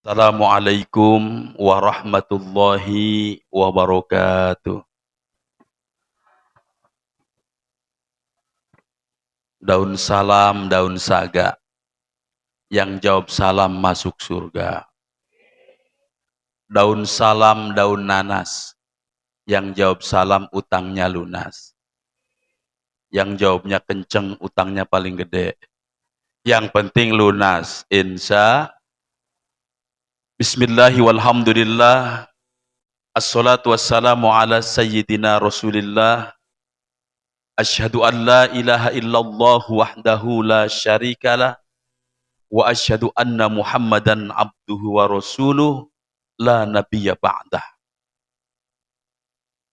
Assalamualaikum warahmatullahi wabarakatuh. Daun salam, daun saga. Yang jawab salam masuk surga. Daun salam, daun nanas. Yang jawab salam utangnya lunas. Yang jawabnya kenceng utangnya paling gede. Yang penting lunas. Insya. Bismillahi walhamdulillah. Assalatu wassalamu ala sayyidina rasulillah. Asyhadu an la ilaha illallah wahdahu la syarikalah wa asyhadu anna Muhammadan abduhu wa rasuluh la nabiyya ba'dah.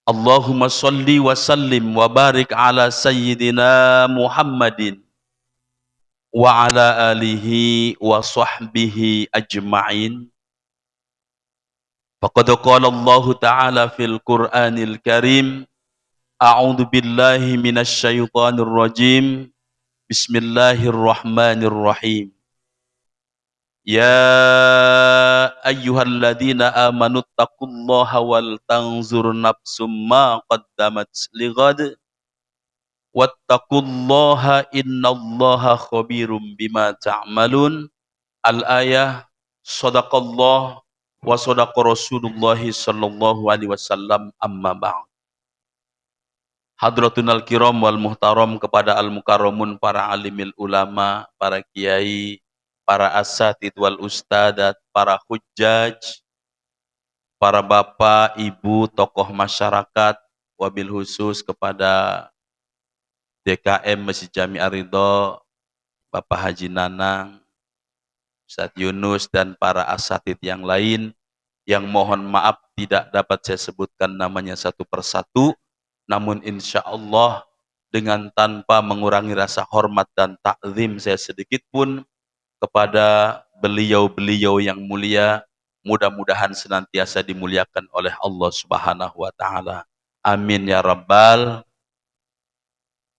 Allahumma salli wa sallim wa barik ala sayyidina Muhammadin wa ala alihi wa sahbihi ajma'in. Faqad qala Allah ta'ala fil Qur'anil Karim, a'udzu billahi minasy syaithanir rajim. Bismillahirrahmanirrahim. Ya ayyuhalladzina amanu taqullaha wal tanzur nafsum ma qaddamat lighad wattaqullaha innallaha khabirum bima ta'malun. Al-ayah. Shadaqallah wa shadaqa Rasulullah sallallahu alaihi wasallam, amma ba'd. Hadratunal kiram wal muhtaram, kepada al-mukarramun, para alimil ulama, para kiai, para asatid wal ustadat, para hujjaj, para bapak, ibu, tokoh masyarakat, wabil khusus kepada DKM Masjid Jami Ar-Ridho, Bapak Haji Nanang, Ustadz Yunus, dan para asatid yang lain, yang mohon maaf tidak dapat saya sebutkan namanya satu persatu, namun insya Allah dengan tanpa mengurangi rasa hormat dan takzim saya sedikit pun kepada beliau-beliau yang mulia, mudah-mudahan senantiasa dimuliakan oleh Allah Subhanahu wa taala. Amin ya rabbal.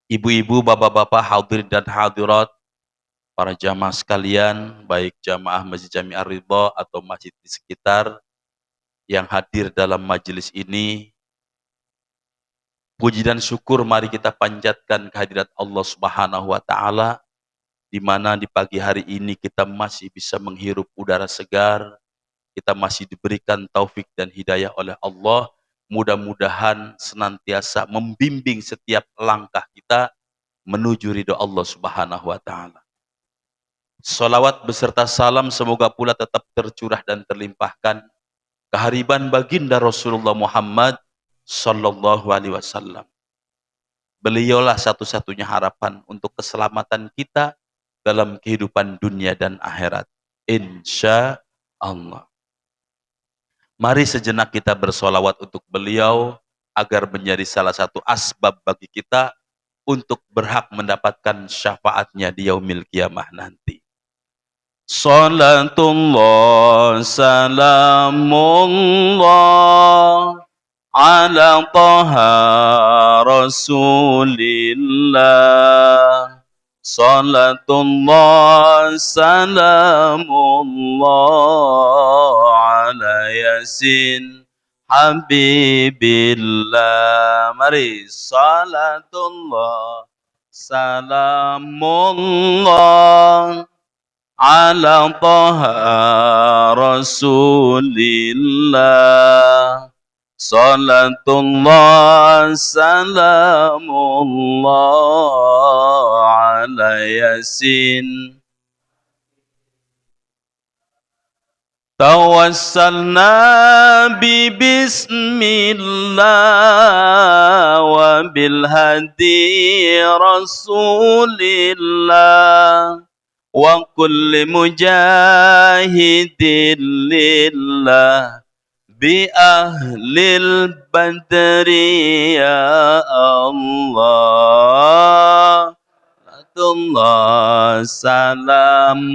Ibu-ibu, bapak-bapak, hadirin dan hadirat, para jamaah sekalian, baik jamaah Masjid Jami Ar-Ridho atau masjid di sekitar yang hadir dalam majelis ini, puji dan syukur mari kita panjatkan kehadirat Allah Subhanahu wa taala, di mana di pagi hari ini kita masih bisa menghirup udara segar, kita masih diberikan taufik dan hidayah oleh Allah. Mudah-mudahan senantiasa membimbing setiap langkah kita menuju ridho Allah Subhanahu wa taala. Salawat beserta salam semoga pula tetap tercurah dan terlimpahkan kehariban baginda Rasulullah Muhammad sallallahu alaihi wasallam. Beliaulah satu-satunya harapan untuk keselamatan kita dalam kehidupan dunia dan akhirat, insya Allah. Mari sejenak kita bersolawat untuk beliau agar menjadi salah satu asbab bagi kita untuk berhak mendapatkan syafaatnya di yaumil qiyamah nanti. Salatullah salamullah ala taha rasulillah. Salatullah salamullah ala yasin habibillah. Mari salatullah salamullah ala taha rasulillah. Salatullah salamullah ala yasin. Tawassalna bi bismillah wa bil hadi rasulillah wa kulli mujahidin lillah bi ahlil badri ya Allah. Salamullah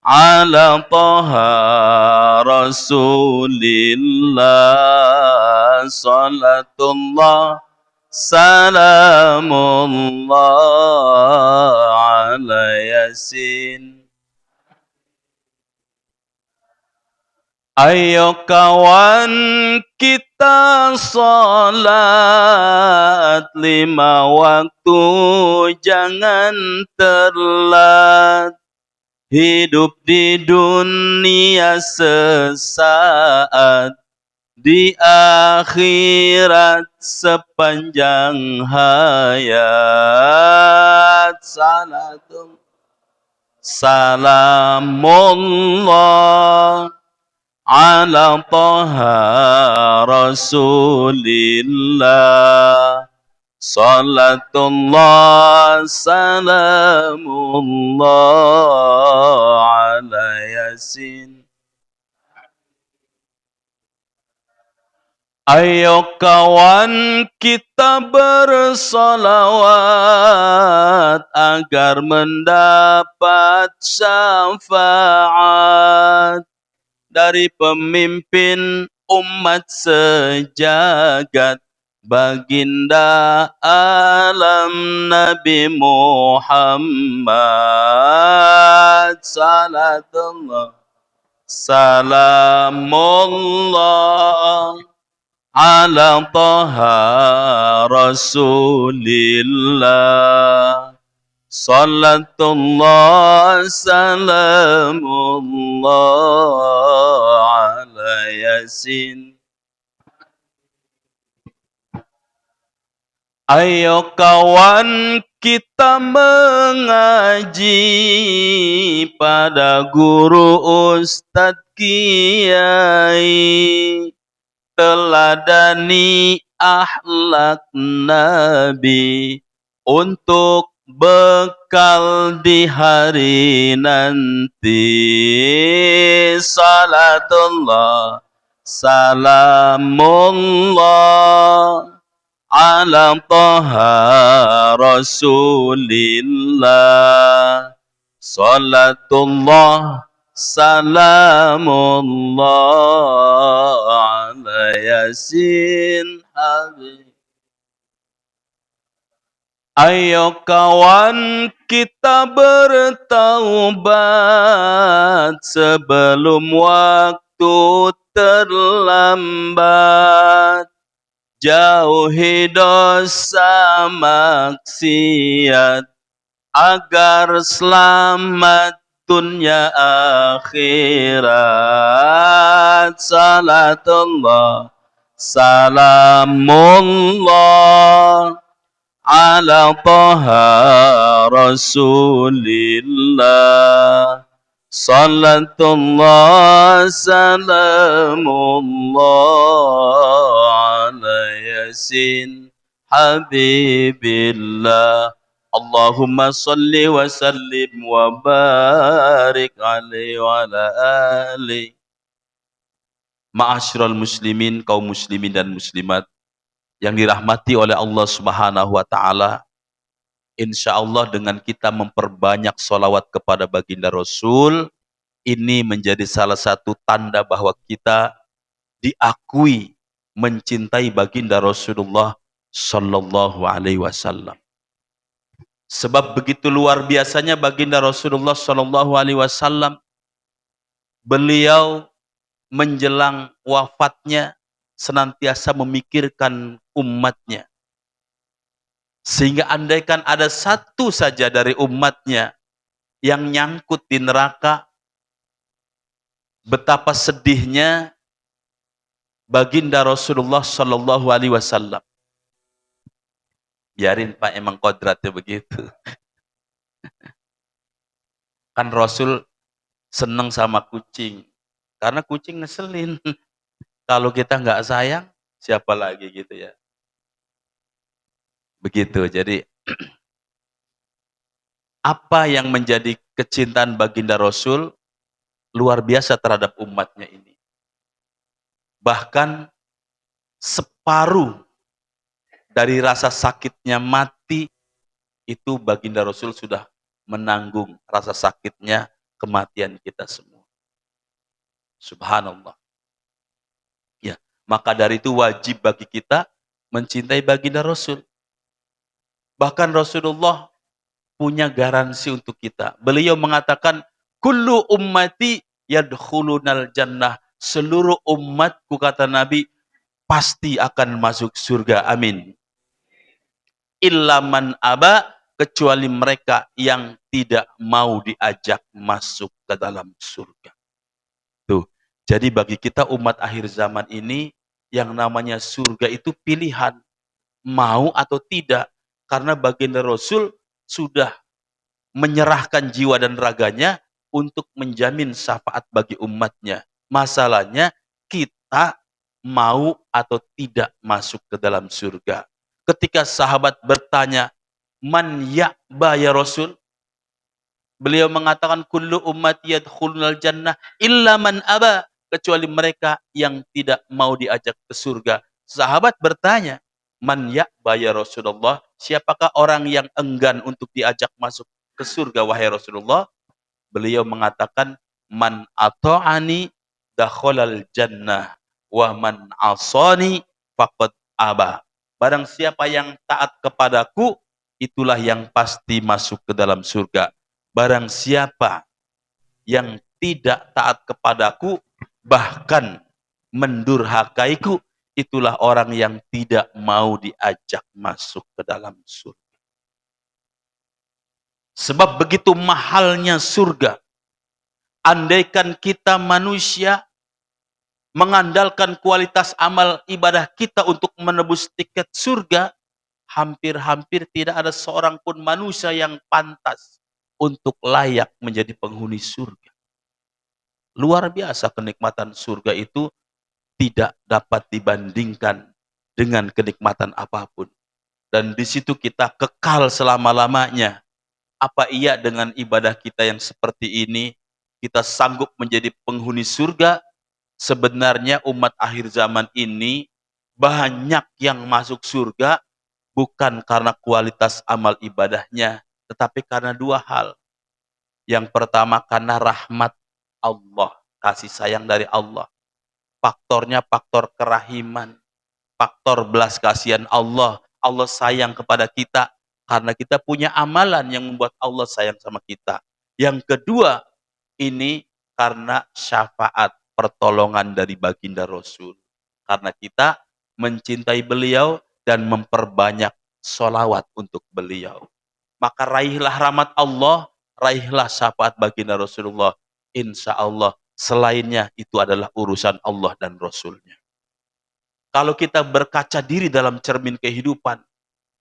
ala taha rasulillah. Salatullah salamullah ala yasin. Ayo kawan kita salat 5 waktu, jangan telat. Hidup di dunia sesaat, di akhirat sepanjang hayat. Salamullah ala taha rasulillah. Salatullah salamullah ala yasin. Ayo kawan kita bersolawat agar mendapat syafaat dari pemimpin umat sejagat, baginda alam Nabi Muhammad. Salatullah salamullah ala taha rasulillah. Salatullah salamullah ala yasin. Ayo kawan kita mengaji pada guru ustadz kiai, teladani akhlak Nabi untuk bekal di hari nanti. Salatullah salamullah ala taha rasulillah. Salatullah salamullah ala yasin habib. Ayo kawan kita bertaubat sebelum waktu terlambat. Jauhi dosa maksiat agar selamat dunia akhirat. Salatullah salamullah ala taha rasulillah. Salatullah salamullah ala yasin habibillah. Allahumma salli wa sallim wa barik alaihi wa ala alihi. Ma'asyiral muslimin, kaum muslimin dan muslimat yang dirahmati oleh Allah Subhanahu wa taala. Insyaallah dengan kita memperbanyak sholawat kepada baginda Rasul, ini menjadi salah satu tanda bahwa kita diakui mencintai baginda Rasulullah sallallahu alaihi wasallam. Sebab begitu luar biasanya baginda Rasulullah sallallahu alaihi wasallam, beliau menjelang wafatnya senantiasa memikirkan umatnya. Sehingga andaikan ada satu saja dari umatnya yang nyangkut di neraka, betapa sedihnya baginda Rasulullah sallallahu alaihi wasallam. Biarin Pak, emang kodratnya begitu. Kan Rasul seneng sama kucing, karena kucing ngeselin. Kalau kita nggak sayang, siapa lagi gitu ya. Begitu, jadi apa yang menjadi kecintaan baginda Rasul luar biasa terhadap umatnya ini. Bahkan separuh dari rasa sakitnya mati, itu baginda Rasul sudah menanggung rasa sakitnya kematian kita semua. Subhanallah. Ya, maka dari itu wajib bagi kita mencintai baginda Rasul. Bahkan Rasulullah punya garansi untuk kita. Beliau mengatakan, kullu ummati yadkhulunal jannah seluruh umatku kata Nabi pasti akan masuk surga. Amin. Illa man aba, kecuali mereka yang tidak mau diajak masuk ke dalam surga. Tuh. Jadi bagi kita umat akhir zaman ini, yang namanya surga itu pilihan. Mau atau tidak. Karena baginda Rasul sudah menyerahkan jiwa dan raganya untuk menjamin syafaat bagi umatnya. Masalahnya kita mau atau tidak masuk ke dalam surga. Ketika sahabat bertanya, "Man ya'ba ya Rasul?" Beliau mengatakan, "Kullu ummati yadkhulunal jannah illa man aba." Kecuali mereka yang tidak mau diajak ke surga. Sahabat bertanya, "Man ya'ba ya Rasulullah?" Siapakah orang yang enggan untuk diajak masuk ke surga wahai Rasulullah? Beliau mengatakan, "Man ata'ani dakhalal jannah wa man asani faqad aba." Barang siapa yang taat kepadaku, itulah yang pasti masuk ke dalam surga. Barang siapa yang tidak taat kepadaku, bahkan mendurhakaiku, itulah orang yang tidak mau diajak masuk ke dalam surga. Sebab begitu mahalnya surga. Andaikan kita manusia mengandalkan kualitas amal ibadah kita untuk menebus tiket surga, hampir-hampir tidak ada seorang pun manusia yang pantas untuk layak menjadi penghuni surga. Luar biasa kenikmatan surga itu tidak dapat dibandingkan dengan kenikmatan apapun. Dan di situ kita kekal selama-lamanya. Apa iya dengan ibadah kita yang seperti ini, kita sanggup menjadi penghuni surga? Sebenarnya umat akhir zaman ini banyak yang masuk surga bukan karena kualitas amal ibadahnya, tetapi karena dua hal. Yang pertama karena rahmat Allah, kasih sayang dari Allah. Faktornya faktor kerahiman, faktor belas kasihan Allah. Allah sayang kepada kita karena kita punya amalan yang membuat Allah sayang sama kita. Yang kedua, ini karena syafaat pertolongan dari baginda Rasul. Karena kita mencintai beliau dan memperbanyak solawat untuk beliau. Maka raihlah rahmat Allah, raihlah syafaat baginda Rasulullah. Insya Allah, selainnya itu adalah urusan Allah dan Rasulnya. Kalau kita berkaca diri dalam cermin kehidupan,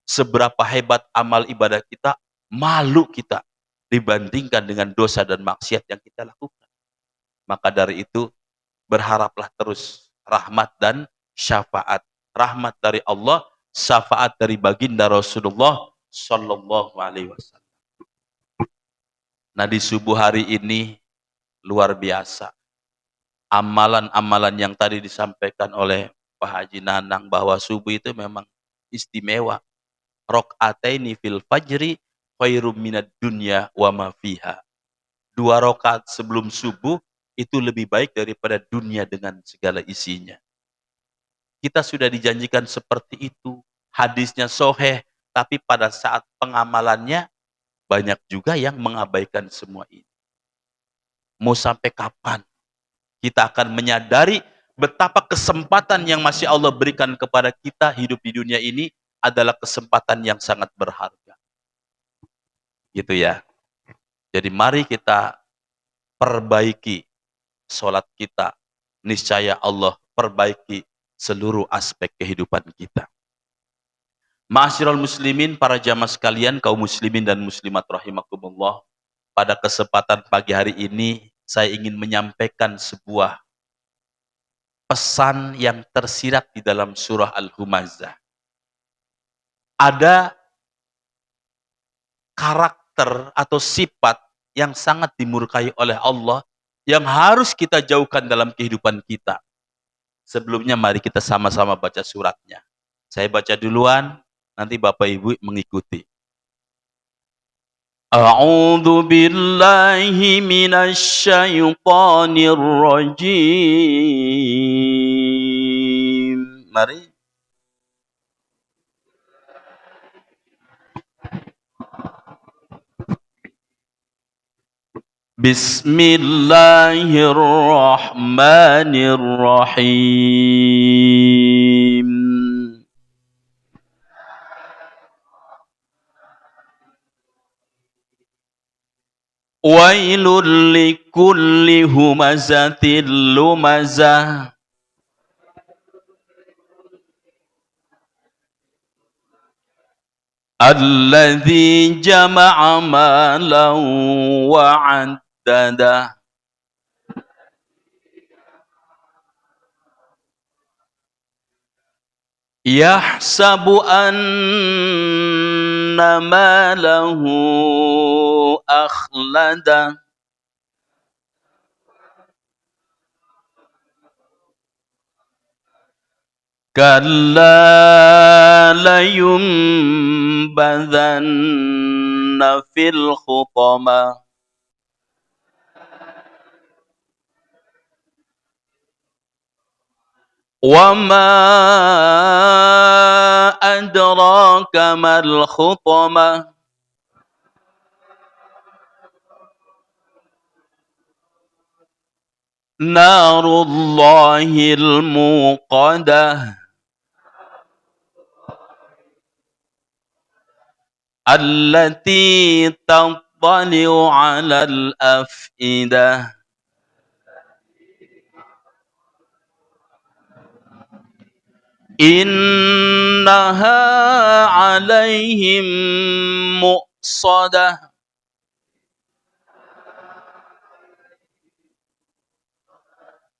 seberapa hebat amal ibadah kita, malu kita dibandingkan dengan dosa dan maksiat yang kita lakukan. Maka dari itu, berharaplah terus rahmat dan syafaat. Rahmat dari Allah, syafaat dari baginda Rasulullah Sallallahu Alaihi Wasallam. Nah di subuh hari ini, luar biasa. Amalan-amalan yang tadi disampaikan oleh Pak Haji Nanang bahwa subuh itu memang istimewa. Rok'ataini fil fajri khairum minad dunya wa ma fiha. 2 rakaat sebelum subuh itu lebih baik daripada dunia dengan segala isinya. Kita sudah dijanjikan seperti itu. Hadisnya soheh, tapi pada saat pengamalannya banyak juga yang mengabaikan semua ini. Mau sampai kapan kita akan menyadari betapa kesempatan yang masih Allah berikan kepada kita hidup di dunia ini adalah kesempatan yang sangat berharga. Gitu ya. Jadi mari kita perbaiki sholat kita. Niscaya Allah perbaiki seluruh aspek kehidupan kita. Ma'asyiral muslimin, para jamaah sekalian, kaum muslimin dan muslimat rahimakumullah. Pada kesempatan pagi hari ini, saya ingin menyampaikan sebuah pesan yang tersirat di dalam surah Al-Humazah. Ada karakter atau sifat yang sangat dimurkai oleh Allah yang harus kita jauhkan dalam kehidupan kita. Sebelumnya mari kita sama-sama baca suratnya. Saya baca duluan, nanti Bapak Ibu mengikuti. A'udzu billahi minasy syaithanir rajim. Mari. Bismillahirrahmanirrahim. Wailul likulli humazatil lumazah. Alladzi jama'a malan wa 'addada. Yahsabu anna malahu akhlada. Kalla layumbadhanna fil khutama. Wa ma adraka mal khutama. Narullahil muqadah. Allati tattali'u 'alal af'idah. Innaha 'alaihim mu'sadah.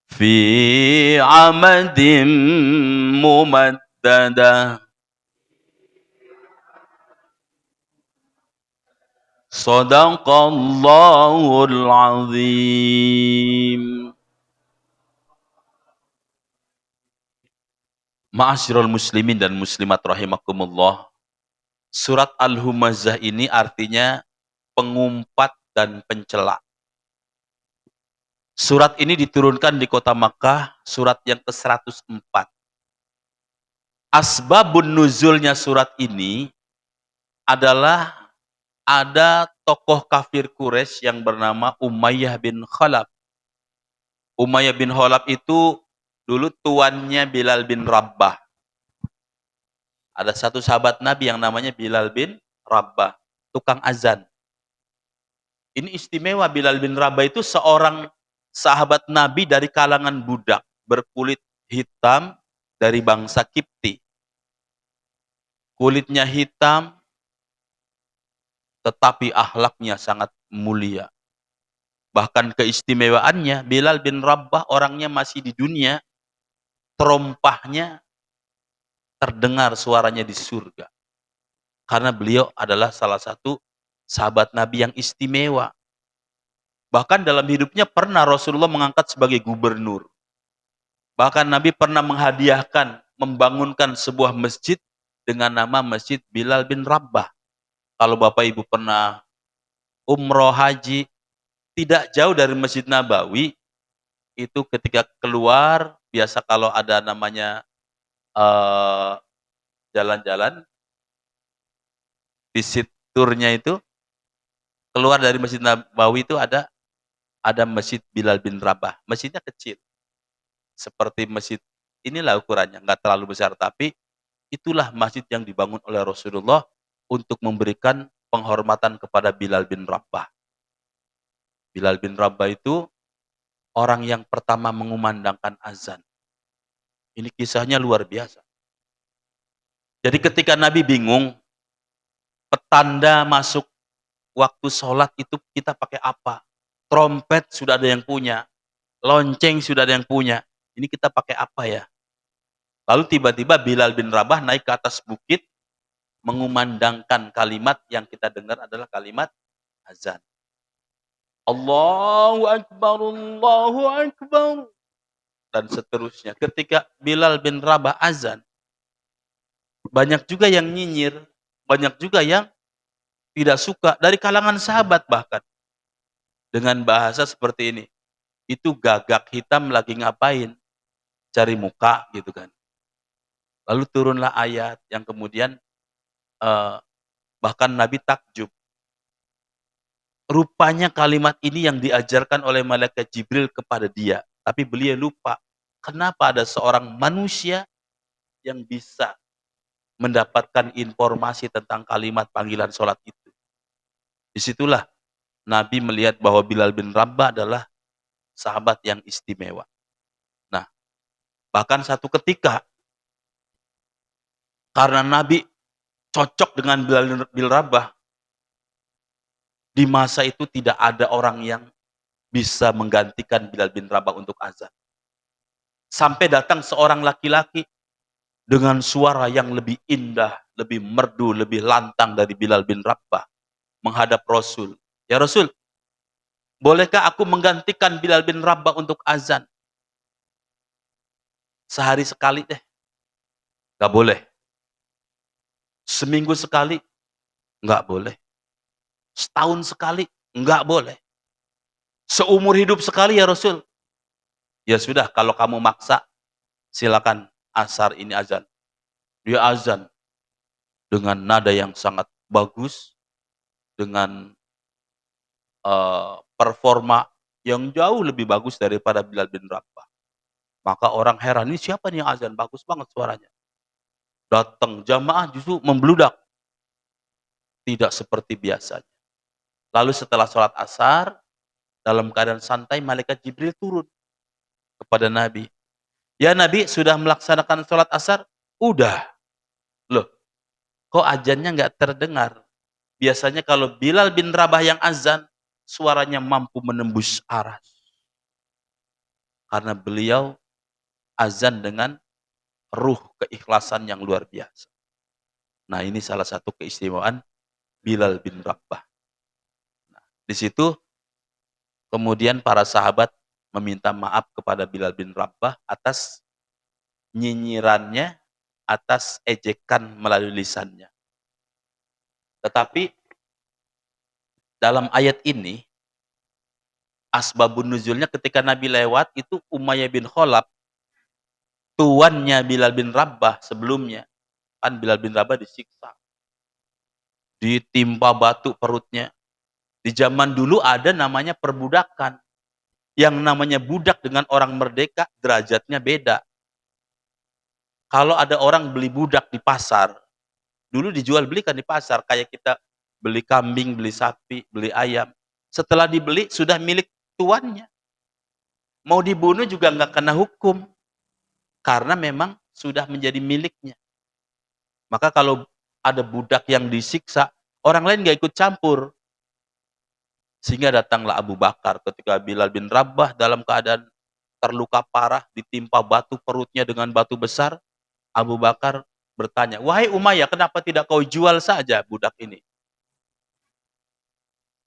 Fi 'amadin mumaddadah. Shadaqallahul azim. Ma'asyiral muslimin dan muslimat rahimakumullah. Surat Al-Humazah ini artinya pengumpat dan pencela. Surat ini diturunkan di kota Makkah, surat yang ke-104. Asbabun nuzulnya surat ini adalah ada tokoh kafir Quraisy yang bernama Umayyah bin Khalaf. Umayyah bin Khalaf itu dulu tuannya Bilal bin Rabah. Ada satu sahabat Nabi yang namanya Bilal bin Rabah, tukang azan. Ini istimewa, Bilal bin Rabah itu seorang sahabat Nabi dari kalangan budak, berkulit hitam dari bangsa Kipti. Kulitnya hitam, tetapi akhlaknya sangat mulia. Bahkan keistimewaannya, Bilal bin Rabah orangnya masih di dunia, terompahnya terdengar suaranya di surga. Karena beliau adalah salah satu sahabat Nabi yang istimewa. Bahkan dalam hidupnya pernah Rasulullah mengangkat sebagai gubernur. Bahkan Nabi pernah menghadiahkan, membangunkan sebuah masjid dengan nama Masjid Bilal bin Rabah. Kalau Bapak Ibu pernah umroh haji, tidak jauh dari Masjid Nabawi, itu ketika keluar, biasa kalau ada namanya jalan-jalan, visit turnya itu, keluar dari Masjid Nabawi itu ada Masjid Bilal bin Rabah. Masjidnya kecil. Seperti masjid, inilah ukurannya, nggak terlalu besar, tapi itulah masjid yang dibangun oleh Rasulullah untuk memberikan penghormatan kepada Bilal bin Rabah. Bilal bin Rabah itu orang yang pertama mengumandangkan azan. Ini kisahnya luar biasa. Jadi ketika Nabi bingung, petanda masuk waktu sholat itu kita pakai apa? Trompet sudah ada yang punya, lonceng sudah ada yang punya. Ini kita pakai apa ya? Lalu tiba-tiba Bilal bin Rabah naik ke atas bukit, mengumandangkan kalimat yang kita dengar adalah kalimat azan. Allahu Akbar, Allahu Akbar. Dan seterusnya. Ketika Bilal bin Rabah azan, banyak juga yang nyinyir, banyak juga yang tidak suka, dari kalangan sahabat bahkan. Dengan bahasa seperti ini. Itu gagak hitam lagi ngapain? Cari muka gitu kan. Lalu turunlah ayat yang kemudian bahkan Nabi takjub. Rupanya kalimat ini yang diajarkan oleh malaikat Jibril kepada dia. Tapi beliau lupa. Kenapa ada seorang manusia yang bisa mendapatkan informasi tentang kalimat panggilan sholat itu. Disitulah Nabi melihat bahwa Bilal bin Rabah adalah sahabat yang istimewa. Nah, bahkan satu ketika, karena Nabi cocok dengan Bilal bin Rabah, di masa itu tidak ada orang yang bisa menggantikan Bilal bin Rabah untuk azan. Sampai datang seorang laki-laki dengan suara yang lebih indah, lebih merdu, lebih lantang dari Bilal bin Rabah menghadap Rasul. Ya Rasul, bolehkah aku menggantikan Bilal bin Rabah untuk azan? Sehari sekali deh. Gak boleh. Seminggu sekali? Gak boleh. Setahun sekali? Gak boleh. Seumur hidup sekali ya Rasul? Ya sudah, kalau kamu maksa, silakan asar ini azan. Dia azan dengan nada yang sangat bagus, dengan performa yang jauh lebih bagus daripada Bilal bin Rabah. Maka orang heran, ini siapa nih yang azan? Bagus banget suaranya. Datang jamaah justru membludak. Tidak seperti biasanya. Lalu setelah sholat asar, dalam keadaan santai, malaikat Jibril turun kepada Nabi. Ya Nabi, sudah melaksanakan sholat asar? Udah. Loh, kok azannya nggak terdengar? Biasanya kalau Bilal bin Rabah yang azan, suaranya mampu menembus aras. Karena beliau azan dengan ruh keikhlasan yang luar biasa. Nah, ini salah satu keistimewaan Bilal bin Rabah. Nah, di situ kemudian para sahabat meminta maaf kepada Bilal bin Rabah atas nyinyirannya, atas ejekan melalui lisannya. Tetapi dalam ayat ini, asbabun nuzulnya ketika Nabi lewat, itu Umayyah bin Khalaf, tuannya Bilal bin Rabah sebelumnya. Kan Bilal bin Rabah disiksa. Ditimpa batu perutnya. Di zaman dulu ada namanya perbudakan. Yang namanya budak dengan orang merdeka, derajatnya beda. Kalau ada orang beli budak di pasar, dulu dijual belikan di pasar, kayak kita beli kambing, beli sapi, beli ayam. Setelah dibeli, sudah milik tuannya. Mau dibunuh juga nggak kena hukum. Karena memang sudah menjadi miliknya. Maka kalau ada budak yang disiksa, orang lain nggak ikut campur. Sehingga datanglah Abu Bakar ketika Bilal bin Rabah dalam keadaan terluka parah, ditimpa batu perutnya dengan batu besar. Abu Bakar bertanya, wahai Umayyah, kenapa tidak kau jual saja budak ini?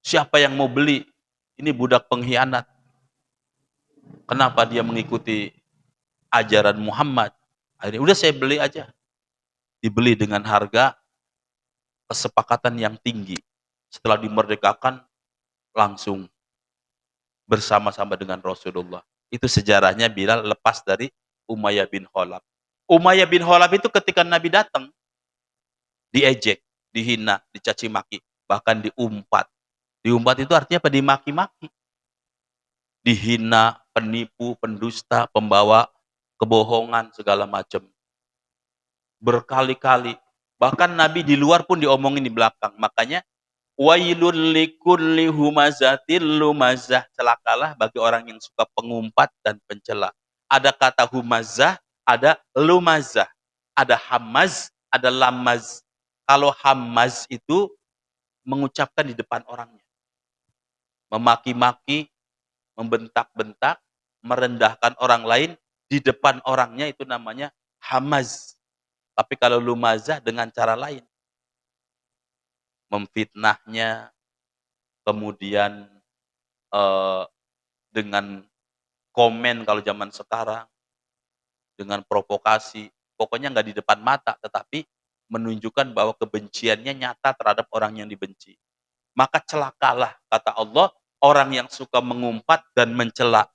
Siapa yang mau beli? Ini budak pengkhianat. Kenapa dia mengikuti ajaran Muhammad? Akhirnya, udah saya beli aja. Dibeli dengan harga kesepakatan yang tinggi. Setelah dimerdekakan, langsung bersama-sama dengan Rasulullah. Itu sejarahnya Bilal lepas dari Umayyah bin Khalaf. Umayyah bin Khalaf itu ketika Nabi datang, diejek, dihina, dicaci maki, bahkan diumpat. Diumpat itu artinya apa? Dimaki-maki. Dihina, penipu, pendusta, pembawa kebohongan, segala macam. Berkali-kali. Bahkan Nabi di luar pun diomongin di belakang. Makanya, wailul likulli humazatil lumazah. Celakalah bagi orang yang suka pengumpat dan pencela. Ada kata humazah, ada lumazah. Ada hamaz, ada lamaz. Kalau hamaz itu mengucapkan di depan orangnya. Memaki-maki, membentak-bentak, merendahkan orang lain di depan orangnya, itu namanya hamaz. Tapi kalau lumazah dengan cara lain. Memfitnahnya, kemudian dengan komen kalau zaman sekarang, dengan provokasi, pokoknya nggak di depan mata, tetapi menunjukkan bahwa kebenciannya nyata terhadap orang yang dibenci. Maka celakalah, kata Allah, orang yang suka mengumpat dan mencela.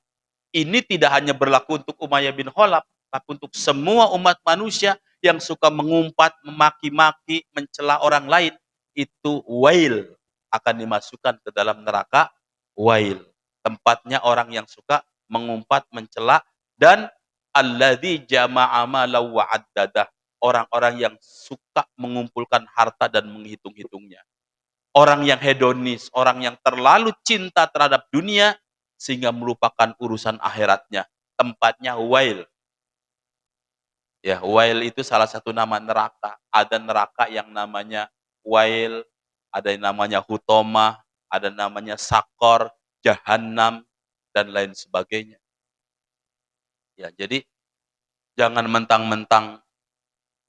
Ini tidak hanya berlaku untuk Umayyah bin Khalaf, tapi untuk semua umat manusia yang suka mengumpat, memaki-maki, mencela orang lain. Itu wail, akan dimasukkan ke dalam neraka wail. Tempatnya orang yang suka mengumpat, mencela, dan alladzi jama'a malan wa addadah. Orang-orang yang suka mengumpulkan harta dan menghitung-hitungnya. Orang yang hedonis, orang yang terlalu cinta terhadap dunia sehingga melupakan urusan akhiratnya. Tempatnya wail. Ya, wail itu salah satu nama neraka. Ada neraka yang namanya wail, ada yang namanya hutomah, ada namanya sakor, jahannam, dan lain sebagainya. Ya, jadi jangan mentang-mentang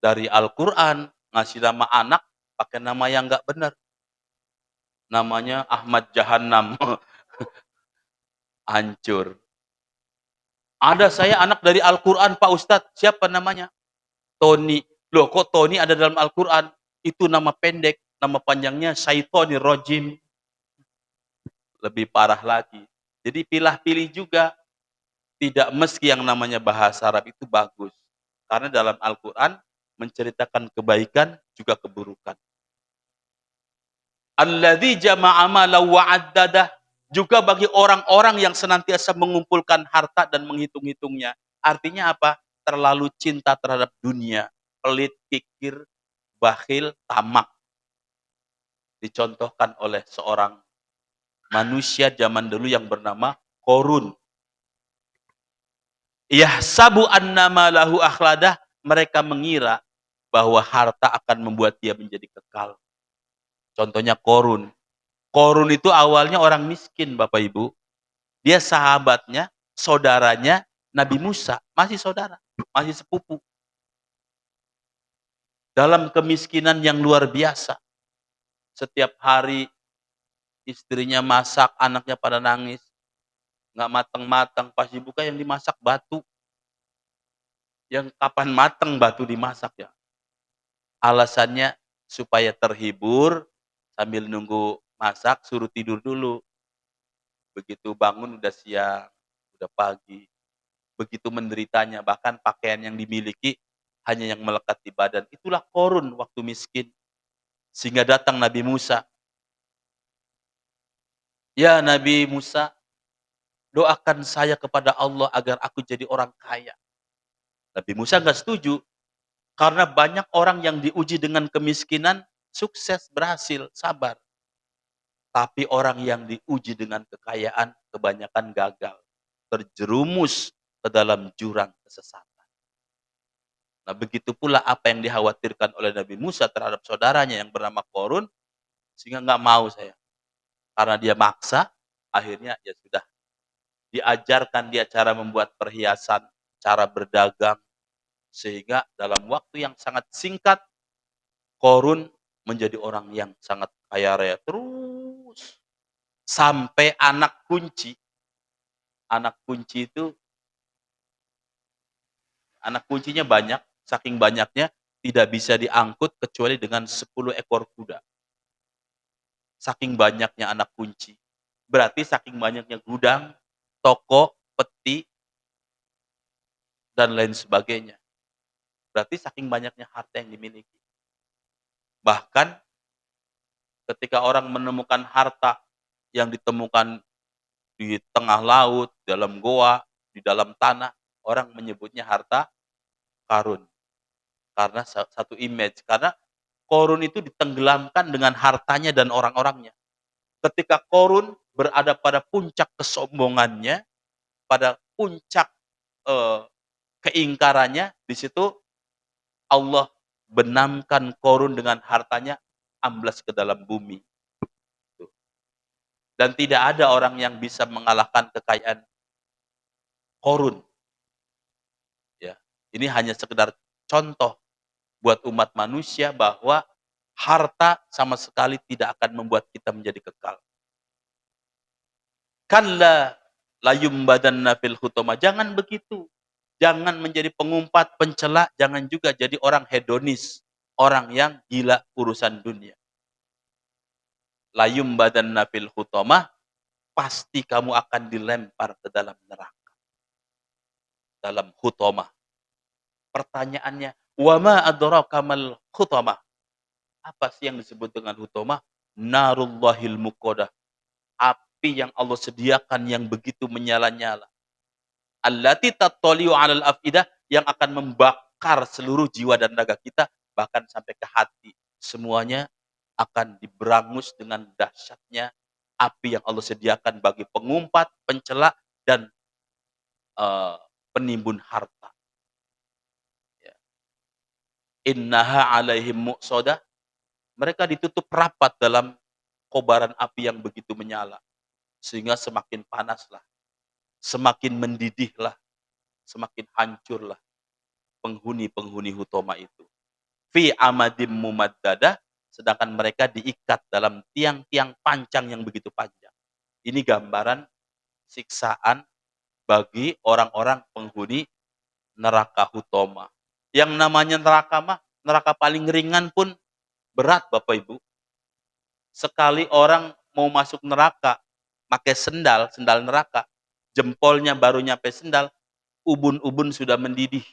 dari Al-Quran ngasih nama anak pakai nama yang nggak benar. Namanya Ahmad Jahannam. Hancur. Ada saya anak dari Al-Quran, Pak Ustadz. Siapa namanya? Tony. Loh, kok Tony ada dalam Al-Quran? Itu nama pendek. Nama panjangnya Syaitonir Rojim. Lebih parah lagi. Jadi pilih-pilih juga. Tidak meski yang namanya bahasa Arab itu bagus. Karena dalam Al-Quran menceritakan kebaikan juga keburukan. Alladzi jama'a malan wa addadah. Juga bagi orang-orang yang senantiasa mengumpulkan harta dan menghitung-hitungnya. Artinya apa? Terlalu cinta terhadap dunia. Pelit, kikir, bakhil, tamak. Dicontohkan oleh seorang manusia zaman dulu yang bernama Korun. Yahsabu annama lahu akhladah. Mereka mengira bahwa harta akan membuat dia menjadi kekal. Contohnya Korun. Korun itu awalnya orang miskin, Bapak Ibu. Dia sahabatnya, saudaranya Nabi Musa. Masih saudara, masih sepupu. Dalam kemiskinan yang luar biasa. Setiap hari istrinya masak, anaknya pada nangis. Nggak matang-matang, pas dibuka yang dimasak batu. Yang kapan matang batu dimasak ya? Alasannya supaya terhibur, sambil nunggu masak, suruh tidur dulu. Begitu bangun udah siang, udah pagi. Begitu menderitanya, bahkan pakaian yang dimiliki hanya yang melekat di badan. Itulah Korun waktu miskin. Sehingga datang Nabi Musa. Ya Nabi Musa, doakan saya kepada Allah agar aku jadi orang kaya. Nabi Musa nggak setuju. Karena banyak orang yang diuji dengan kemiskinan, sukses, berhasil, sabar. Tapi orang yang diuji dengan kekayaan, kebanyakan gagal. Terjerumus ke dalam jurang kesesatan. Nah, begitu pula apa yang dikhawatirkan oleh Nabi Musa terhadap saudaranya yang bernama Korun, sehingga nggak mau saya. Karena dia maksa, akhirnya ya sudah. Diajarkan dia cara membuat perhiasan, cara berdagang, sehingga dalam waktu yang sangat singkat, Korun menjadi orang yang sangat kaya raya terus. Sampai anak kunci itu, anak kuncinya banyak, saking banyaknya tidak bisa diangkut kecuali dengan 10 ekor kuda. Saking banyaknya anak kunci. Berarti saking banyaknya gudang, toko, peti, dan lain sebagainya. Berarti saking banyaknya harta yang dimiliki. Bahkan ketika orang menemukan harta yang ditemukan di tengah laut, dalam goa, di dalam tanah, orang menyebutnya harta karun. Karena satu image. Karena Korun itu ditenggelamkan dengan hartanya dan orang-orangnya. Ketika Korun berada pada puncak kesombongannya, pada puncak eh, keingkarannya, di situ Allah benamkan Korun dengan hartanya amblas ke dalam bumi. Dan tidak ada orang yang bisa mengalahkan kekayaan Korun. Ya, ini hanya sekedar contoh buat umat manusia bahwa harta sama sekali tidak akan membuat kita menjadi kekal. Kalla layumbadanna fil hutama. Jangan begitu. Jangan menjadi pengumpat, pencela, jangan juga jadi orang hedonis, orang yang gila urusan dunia. Layumbadanna fil hutama, pasti kamu akan dilempar ke dalam neraka. Dalam hutamah. Pertanyaannya, wa ma adraka mal hutamah? Apa sih yang disebut dengan hutamah? narullahil muqadah, api yang Allah sediakan yang begitu menyala-nyala. Allati tattali'u 'alal afidah, yang akan membakar seluruh jiwa dan raga kita, bahkan sampai ke hati. Semuanya akan diberangus dengan dahsyatnya api yang Allah sediakan bagi pengumpat, pencela, dan eee, penimbun harta. Ya. Innaha 'alaihim mu'sadah, mereka ditutup rapat dalam kobaran api yang begitu menyala. Sehingga semakin panaslah, semakin mendidihlah, semakin hancurlah penghuni-penghuni Hutoma itu. Fi amadim mumaddadah, sedangkan mereka diikat dalam tiang-tiang pancang yang begitu panjang. Ini gambaran siksaan bagi orang-orang penghuni neraka Hutoma. Yang namanya neraka mah, neraka paling ringan pun berat Bapak Ibu. Sekali orang mau masuk neraka, pakai sendal, sendal neraka, jempolnya baru nyampe sendal, ubun-ubun sudah mendidih.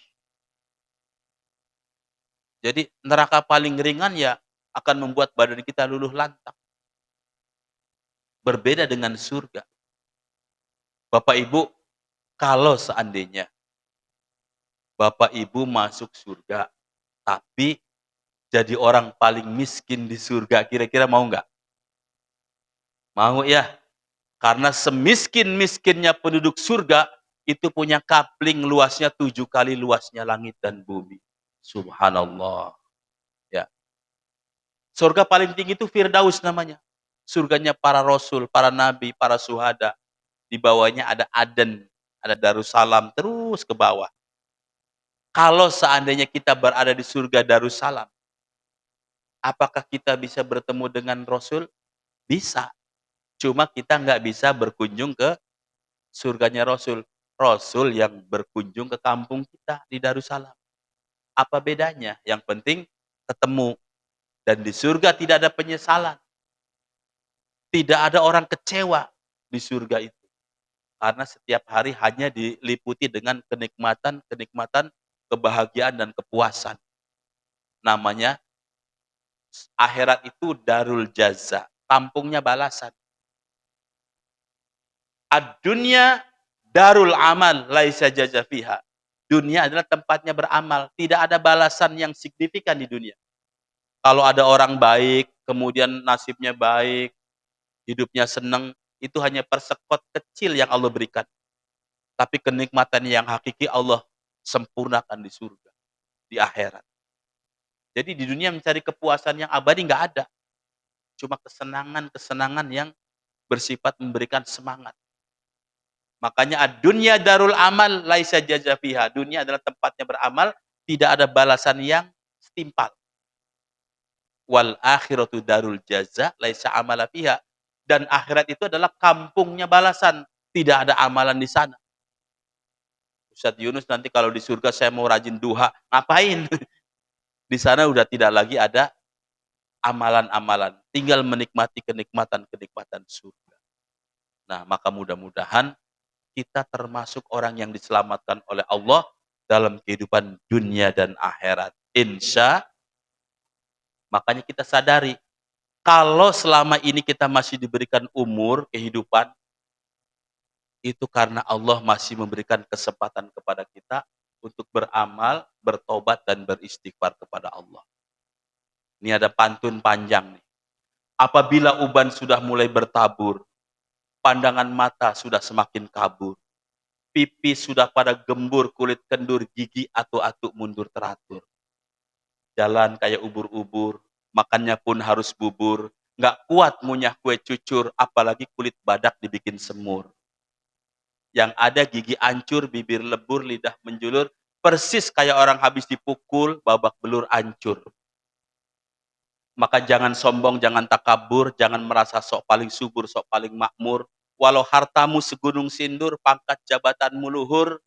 Jadi neraka paling ringan ya akan membuat badan kita luluh lantak. Berbeda dengan surga. Bapak Ibu, kalau seandainya Bapak Ibu masuk surga, tapi jadi orang paling miskin di surga, kira-kira mau nggak? Mau ya? Karena semiskin-miskinnya penduduk surga, itu punya kapling luasnya 7 kali luasnya langit dan bumi. Subhanallah. Ya. Surga paling tinggi itu Firdaus namanya. Surganya para rasul, para nabi, para suhada. Di bawahnya ada Aden, ada Darussalam, terus ke bawah. Kalau seandainya kita berada di surga Darussalam, apakah kita bisa bertemu dengan Rasul? Bisa. Cuma kita nggak bisa berkunjung ke surganya Rasul. Rasul yang berkunjung ke kampung kita di Darussalam. Apa bedanya? Yang penting ketemu. Dan di surga tidak ada penyesalan. Tidak ada orang kecewa di surga itu. Karena setiap hari hanya diliputi dengan kenikmatan, kebahagiaan, dan kepuasan. Namanya akhirat itu darul jaza, kampungnya balasan. Ad-dunya darul amal, laisa jaza fiha. Dunia adalah tempatnya beramal, tidak ada balasan yang signifikan di dunia. Kalau ada orang baik, kemudian nasibnya baik, hidupnya senang, itu hanya persekot kecil yang Allah berikan. Tapi kenikmatan yang hakiki Allah sempurnakan di surga, di akhirat. Jadi di dunia mencari kepuasan yang abadi nggak ada. Cuma kesenangan-kesenangan yang bersifat memberikan semangat. Makanya ad-dunya darul amal laisa jaza fiha. Dunia adalah tempatnya beramal, tidak ada balasan yang setimpal. Wal akhiratu darul jaza laisa amala fiha. Dan akhirat itu adalah kampungnya balasan, tidak ada amalan di sana. Ustaz Yunus, nanti kalau di surga saya mau rajin duha, ngapain? Di sana udah tidak lagi ada amalan-amalan, tinggal menikmati kenikmatan-kenikmatan surga. Nah, maka mudah-mudahan kita termasuk orang yang diselamatkan oleh Allah dalam kehidupan dunia dan akhirat. Insya, makanya kita sadari, kalau selama ini kita masih diberikan umur, kehidupan, itu karena Allah masih memberikan kesempatan kepada kita untuk beramal, bertobat, dan beristighfar kepada Allah. Ini ada pantun panjang nih. Apabila uban sudah mulai bertabur, pandangan mata sudah semakin kabur, pipi sudah pada gembur, kulit kendur, gigi atuk-atuk mundur teratur. Jalan kayak ubur-ubur, makannya pun harus bubur, nggak kuat ngunyah kue cucur, apalagi kulit badak dibikin semur. Yang ada gigi ancur, bibir lebur, lidah menjulur, persis kayak orang habis dipukul, babak belur ancur. Maka jangan sombong, jangan takabur, jangan merasa sok paling subur, sok paling makmur. Walau hartamu segunung sindur, pangkat jabatanmu luhur,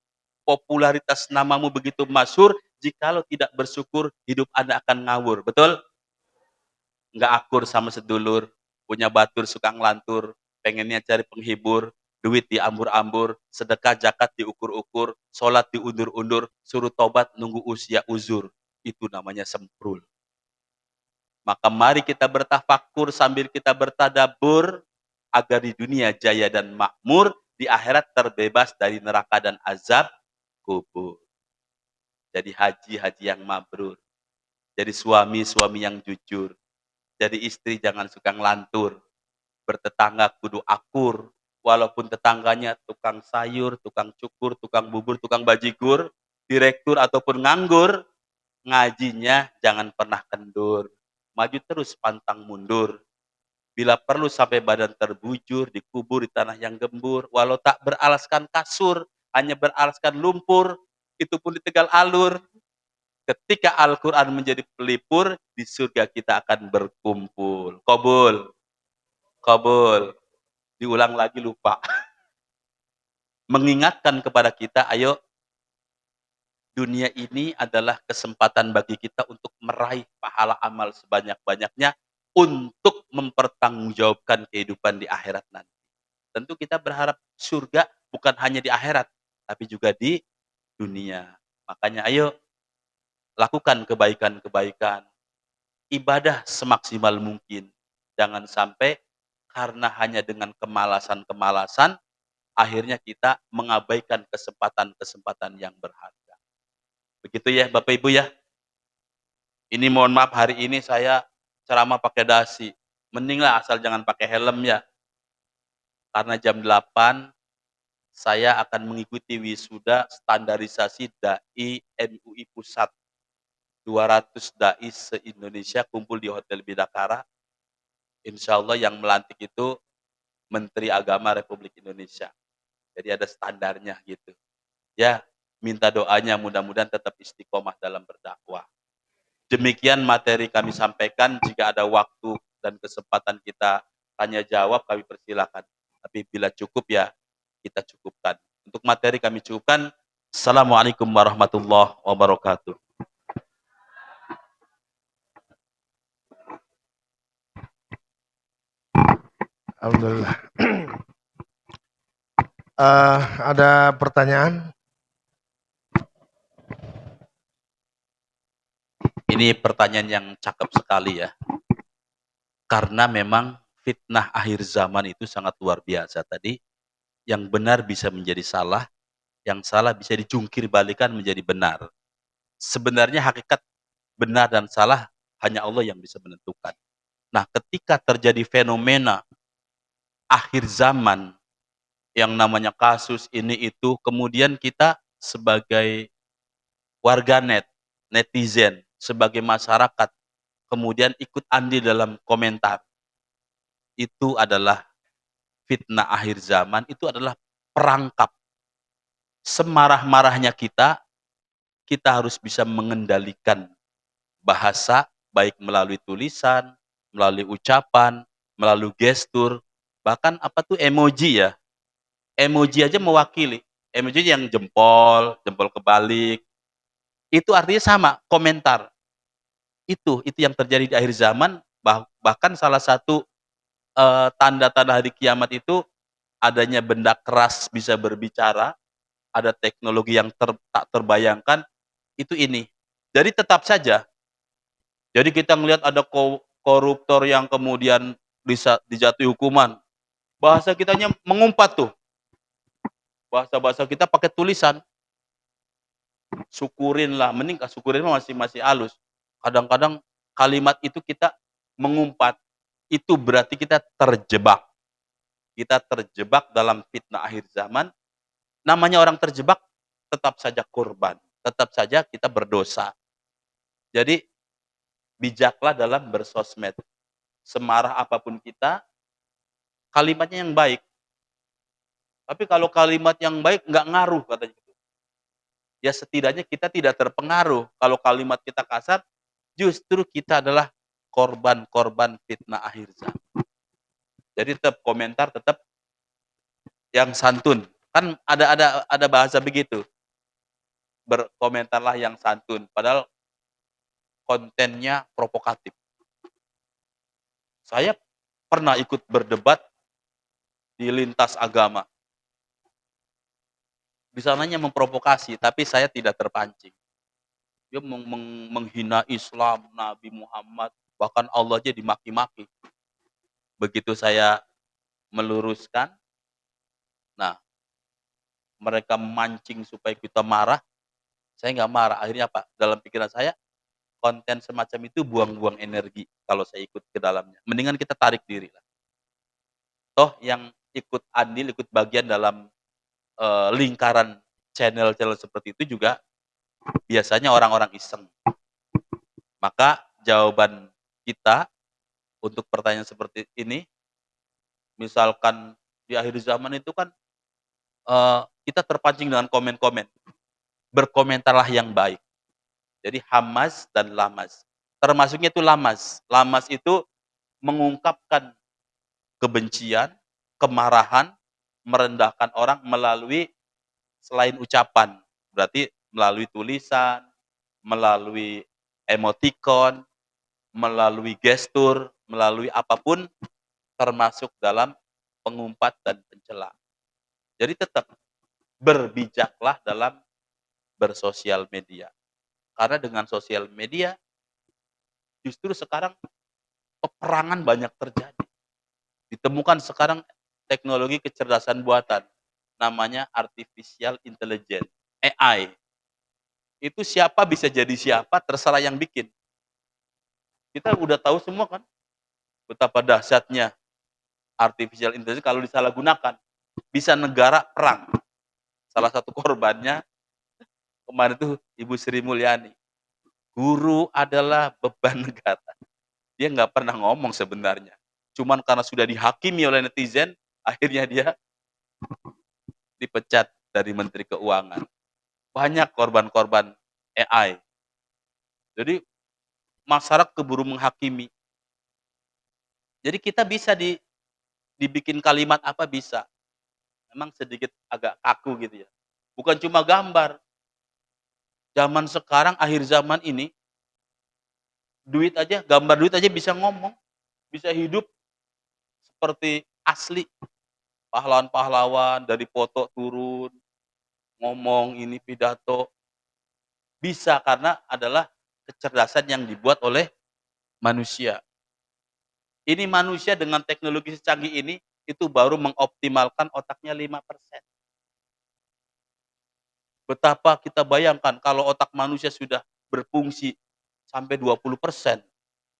popularitas namamu begitu masyhur, jikalau tidak bersyukur, hidup Anda akan ngawur. Betul? Nggak akur sama sedulur, punya batur suka ngelantur, pengennya cari penghibur, duit diambur-ambur, sedekah zakat diukur-ukur, sholat diundur-undur, suruh tobat nunggu usia uzur. Itu namanya semprul. Maka mari kita bertafakur sambil kita bertadabur agar di dunia jaya dan makmur, di akhirat terbebas dari neraka dan azab kubur. Jadi haji yang mabrur. Jadi suami yang jujur. Jadi istri jangan suka ngelantur. Bertetangga kudu akur. Walaupun tetangganya tukang sayur, tukang cukur, tukang bubur, tukang bajigur, direktur ataupun nganggur, ngajinya jangan pernah kendur. Maju terus pantang mundur. Bila perlu sampai badan terbujur, dikubur di tanah yang gembur. Walau tak beralaskan kasur, hanya beralaskan lumpur, itu pun di Tegal Alur. Ketika Al-Quran menjadi pelipur, di surga kita akan berkumpul. Qabul, qabul. Diulang lagi lupa. Mengingatkan kepada kita, ayo, dunia ini adalah kesempatan bagi kita untuk meraih pahala amal sebanyak-banyaknya untuk mempertanggungjawabkan kehidupan di akhirat nanti. Tentu kita berharap surga bukan hanya di akhirat, tapi juga di dunia. Makanya ayo, lakukan kebaikan-kebaikan, ibadah semaksimal mungkin. Jangan sampai karena hanya dengan kemalasan-kemalasan, akhirnya kita mengabaikan kesempatan-kesempatan yang berharga. Begitu ya Bapak Ibu ya. Ini mohon maaf hari ini saya ceramah pakai dasi. Mendinglah asal jangan pakai helm ya. Karena jam 8 saya akan mengikuti wisuda standarisasi DAI MUI Pusat. 200 DAI se-Indonesia kumpul di Hotel Bidakara. Insya Allah yang melantik itu Menteri Agama Republik Indonesia. Jadi ada standarnya gitu. Ya, minta doanya mudah-mudahan tetap istiqomah dalam berdakwah. Demikian materi kami sampaikan. Jika ada waktu dan kesempatan kita tanya jawab, kami persilakan. Tapi bila cukup ya, kita cukupkan. Untuk materi kami cukupkan. Assalamualaikum warahmatullahi wabarakatuh. Alhamdulillah. Ada pertanyaan? Ini pertanyaan yang cakep sekali ya. Karena memang fitnah akhir zaman itu sangat luar biasa tadi. Yang benar bisa menjadi salah, yang salah bisa dijungkir balikan menjadi benar. Sebenarnya hakikat benar dan salah hanya Allah yang bisa menentukan. Nah, ketika terjadi fenomena akhir zaman yang namanya kasus ini itu, kemudian kita sebagai warganet, netizen, sebagai masyarakat, kemudian ikut andil dalam komentar. Itu adalah fitnah akhir zaman, itu adalah perangkap. Semarah-marahnya kita harus bisa mengendalikan bahasa, baik melalui tulisan, melalui ucapan, melalui gestur, bahkan apa tuh emoji ya. Emoji aja mewakili. Emoji yang jempol, jempol kebalik, itu artinya sama, komentar. Itu yang terjadi di akhir zaman, bahkan salah satu tanda-tanda hari kiamat itu adanya benda keras bisa berbicara, ada teknologi yang tak terbayangkan, itu ini. Jadi tetap saja, jadi kita melihat ada koruptor yang kemudian bisa dijatuhi hukuman. Bahasa kitanya mengumpat tuh. Bahasa-bahasa kita pakai tulisan. Syukurin lah, mending syukurin masih halus. Kadang-kadang kalimat itu kita mengumpat. Itu berarti kita terjebak. Kita terjebak dalam fitnah akhir zaman. Namanya orang terjebak, tetap saja korban. Tetap saja kita berdosa. Jadi, bijaklah dalam bersosmed. Semarah apapun kita, kalimatnya yang baik. Tapi kalau kalimat yang baik nggak ngaruh katanya. Ya setidaknya kita tidak terpengaruh. Kalau kalimat kita kasar, justru kita adalah korban-korban fitnah akhir zaman. Jadi tetap komentar tetap yang santun. Kan ada bahasa begitu. Berkomentarlah yang santun. Padahal kontennya provokatif. Saya pernah ikut berdebat di lintas agama. Di sananya memprovokasi, tapi saya tidak terpancing. Dia menghina Islam, Nabi Muhammad. Bahkan Allah aja dimaki-maki. Begitu saya meluruskan, nah mereka memancing supaya kita marah, saya nggak marah. Akhirnya apa? Dalam pikiran saya, konten semacam itu buang-buang energi kalau saya ikut ke dalamnya. Mendingan kita tarik diri lah. Toh yang ikut andil, ikut bagian dalam lingkaran channel-channel seperti itu juga biasanya orang-orang iseng. Maka jawaban kita untuk pertanyaan seperti ini, misalkan di akhir zaman itu kan kita terpancing dengan komen-komen. Berkomentarlah yang baik. Jadi hamas dan lamas. Termasuknya itu lamas. Lamas itu mengungkapkan kebencian, kemarahan, merendahkan orang melalui selain ucapan. Berarti melalui tulisan, melalui emoticon, melalui gestur, melalui apapun termasuk dalam pengumpat dan pencela. Jadi tetap berbijaklah dalam bersosial media. Karena dengan sosial media justru sekarang peperangan banyak terjadi. Ditemukan sekarang teknologi kecerdasan buatan namanya artificial intelligence, AI. Itu siapa bisa jadi siapa terserah yang bikin. Kita udah tahu semua kan betapa dahsyatnya artificial intelligence kalau disalahgunakan bisa negara perang. Salah satu korbannya kemarin itu Ibu Sri Mulyani. Guru adalah beban negara. Dia nggak pernah ngomong sebenarnya. Cuman karena sudah dihakimi oleh netizen, akhirnya dia dipecat dari Menteri Keuangan. Banyak korban-korban AI. Jadi masyarakat keburu menghakimi. Jadi kita bisa dibikin kalimat apa bisa. Memang sedikit agak kaku gitu ya. Bukan cuma gambar. Zaman sekarang, akhir zaman ini, gambar duit aja bisa ngomong. Bisa hidup seperti asli. Pahlawan-pahlawan dari foto turun, ngomong ini pidato. Bisa karena adalah kecerdasan yang dibuat oleh manusia. Ini manusia dengan teknologi secanggih ini, itu baru mengoptimalkan otaknya 5%. Betapa kita bayangkan kalau otak manusia sudah berfungsi sampai 20%,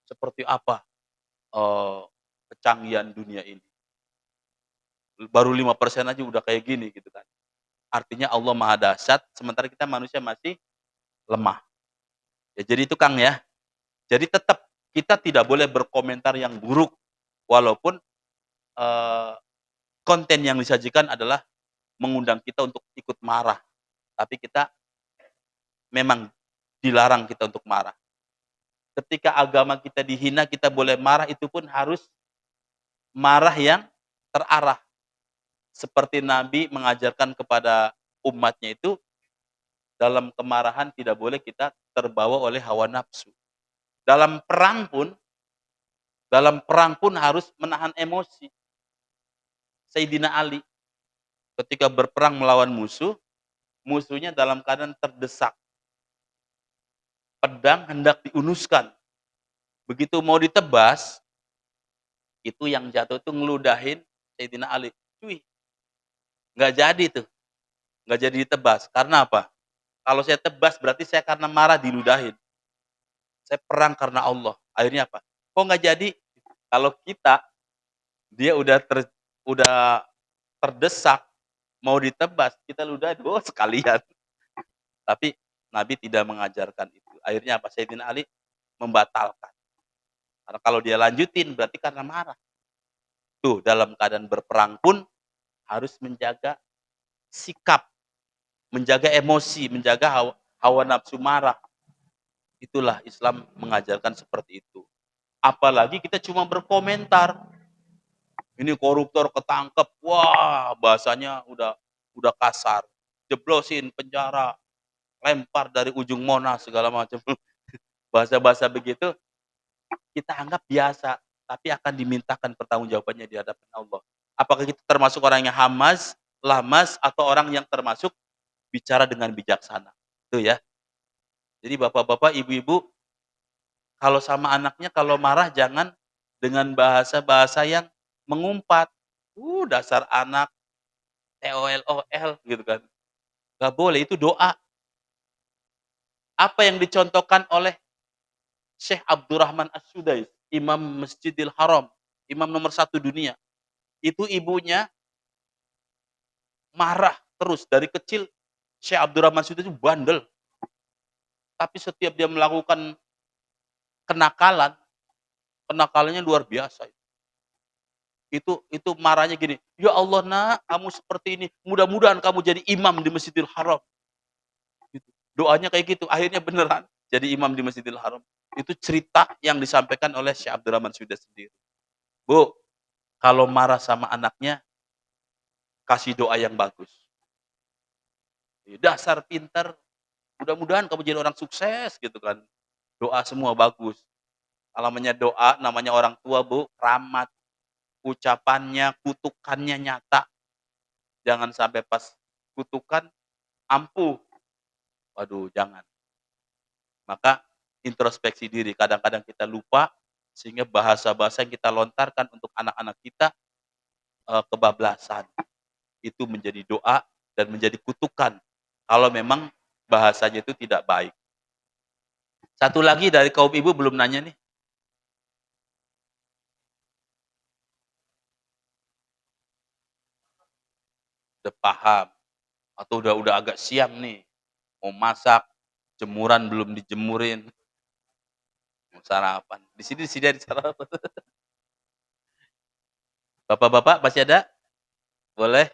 seperti apa kecanggihan dunia ini. Baru 5% aja udah kayak gini gitu kan. Artinya Allah Maha Dahsyat, sementara kita manusia masih lemah. Ya, jadi itu Kang ya. Jadi tetap kita tidak boleh berkomentar yang buruk, walaupun eee, konten yang disajikan adalah mengundang kita untuk ikut marah. Tapi kita memang dilarang kita untuk marah. Ketika agama kita dihina, kita boleh marah, itu pun harus marah yang terarah. Seperti Nabi mengajarkan kepada umatnya itu, dalam kemarahan tidak boleh kita terbawa oleh hawa nafsu. Dalam perang pun harus menahan emosi. Sayyidina Ali ketika berperang melawan musuh, musuhnya dalam keadaan terdesak. Pedang hendak diunuskan. Begitu mau ditebas, itu yang jatuh tuh ngeludahin Sayyidina Ali. Cuy, nggak jadi tuh, nggak jadi ditebas. Karena apa? Kalau saya tebas berarti saya karena marah diludahin. Saya perang karena Allah. Akhirnya apa? Kok nggak jadi? Kalau kita, dia udah terdesak, mau ditebas, kita ludahin, oh sekalian. Tapi Nabi tidak mengajarkan itu. Akhirnya apa? Sayyidina Ali membatalkan. Karena kalau dia lanjutin berarti karena marah. Tuh, dalam keadaan berperang pun harus menjaga sikap, menjaga emosi, menjaga hawa nafsu marah. Itulah Islam mengajarkan seperti itu. Apalagi kita cuma berkomentar. Ini koruptor ketangkep, wah bahasanya udah kasar. Jeblosin penjara, lempar dari ujung Monas segala macam. Bahasa-bahasa begitu kita anggap biasa, tapi akan dimintakan pertanggungjawabannya di hadapan Allah. Apakah kita termasuk orang yang hamas, lamas, atau orang yang termasuk bicara dengan bijaksana? Itu ya. Jadi bapak-bapak, ibu-ibu, Kalau sama anaknya kalau marah jangan dengan bahasa-bahasa yang mengumpat. Dasar anak TOL-OL gitu kan. Gak boleh, itu doa. Apa yang dicontohkan oleh Syekh Abdurrahman As-Sudais, Imam Masjidil Haram, imam nomor 1 dunia. Itu ibunya marah terus dari kecil. Syekh Abdurrahman As-Sudais itu bandel. Tapi setiap dia melakukan kenakalannya luar biasa. Itu marahnya gini, "Ya Allah, Nak, kamu seperti ini. Mudah-mudahan kamu jadi imam di Masjidil Haram." Gitu. Doanya kayak gitu, akhirnya beneran jadi imam di Masjidil Haram. Itu cerita yang disampaikan oleh Syekh Abdurrahman Sudais sendiri. Bu, kalau marah sama anaknya, kasih doa yang bagus. Dasar pinter, mudah-mudahan kamu jadi orang sukses gitu kan. Doa semua bagus. Namanya doa, namanya orang tua, Bu, rahmat. Ucapannya, kutukannya nyata. Jangan sampai pas kutukan ampuh. Waduh, jangan. Maka introspeksi diri. Kadang-kadang kita lupa sehingga bahasa-bahasa yang kita lontarkan untuk anak-anak kita kebablasan. Itu menjadi doa dan menjadi kutukan kalau memang bahasanya itu tidak baik. Satu lagi dari kaum ibu belum nanya nih. Udah paham atau udah agak siang nih. Mau masak, jemuran belum dijemurin. Mau sarapan. Di sini ada sarapan. Bapak-bapak masih ada? Boleh?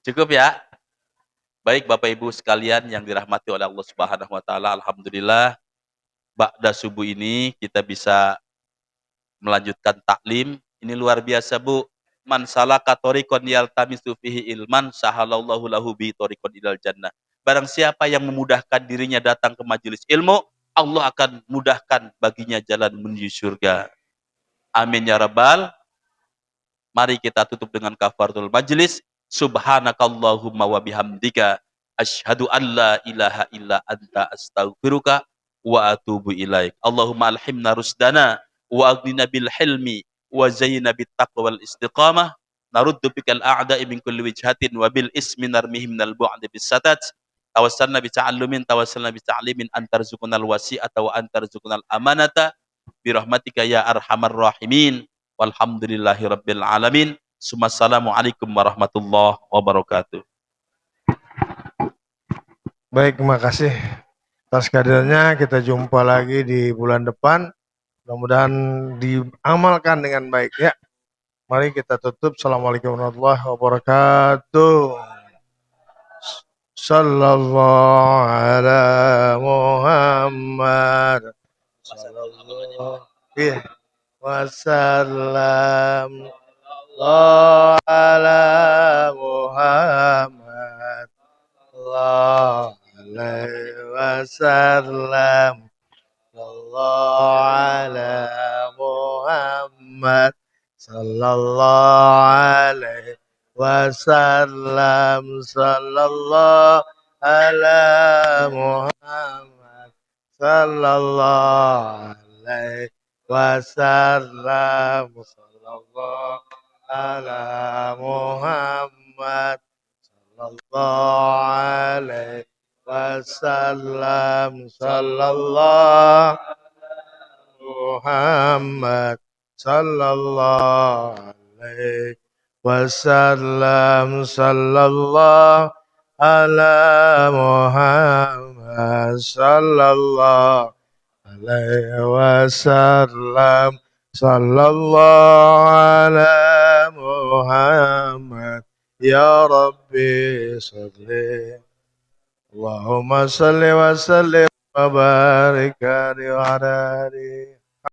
Cukup ya? Baik Bapak Ibu sekalian yang dirahmati oleh Allah Subhanahu wa taala, alhamdulillah ba'da subuh ini kita bisa melanjutkan taklim. Ini luar biasa, Bu. Man salaka thoriqan yaltamisu fihi ilman sahalallahu lahu bi thoriqan ilal jannah. Barang siapa yang memudahkan dirinya datang ke majelis ilmu, Allah akan mudahkan baginya jalan menuju surga. Amin ya rabbal. Mari kita tutup dengan kafaratul majlis. Subhanakallahumma wa bihamdika asyhadu an la ilaha illa anta astaghfiruka wa atubu ilaik. Allahumma alhimna rusdana wa aghnina bil hilmi wa zayyina bit taqwa wal istiqamah. Naruddu bikal a'da'i min kulli wijhatin wa bil ismi narmihim minal bu'di bis satat. Tawassalna bi ta'allumin tawassalna bi ta'limin antarzuqunal wasi'ata wa antarzuqunal amanata birahmatika ya arhamar rahimin. Walhamdulillahi rabbil alamin. Assalamualaikum warahmatullahi wabarakatuh. Baik, terima kasih atas kehadirannya. Kita jumpa lagi di bulan depan. Mudah-mudahan diamalkan dengan baik ya. Mari kita tutup. Assalamualaikum warahmatullahi wabarakatuh. Sallallahu ala Muhammad. Sallallahu wasallam. Allah ala Muhammad. Allah alaihi wasallam. Sallallahu ala Muhammad. Sallallahu alaihi wasallam. Sallallahu ala Muhammad. Sallallahu alaihi wasallam. Sallallahu ala Muhammad. Sallallahu alaihi wasallam. Sallallahu Muhammad. Sallallahu alaihi wasallam. Sallallahu ala Muhammad. Sallallahu alaihi wasallam. Sallallahu ala Muhammad. Ya Rabbi salli. Allahumma salli wa sallim wa barik alaihi wa ala alihi.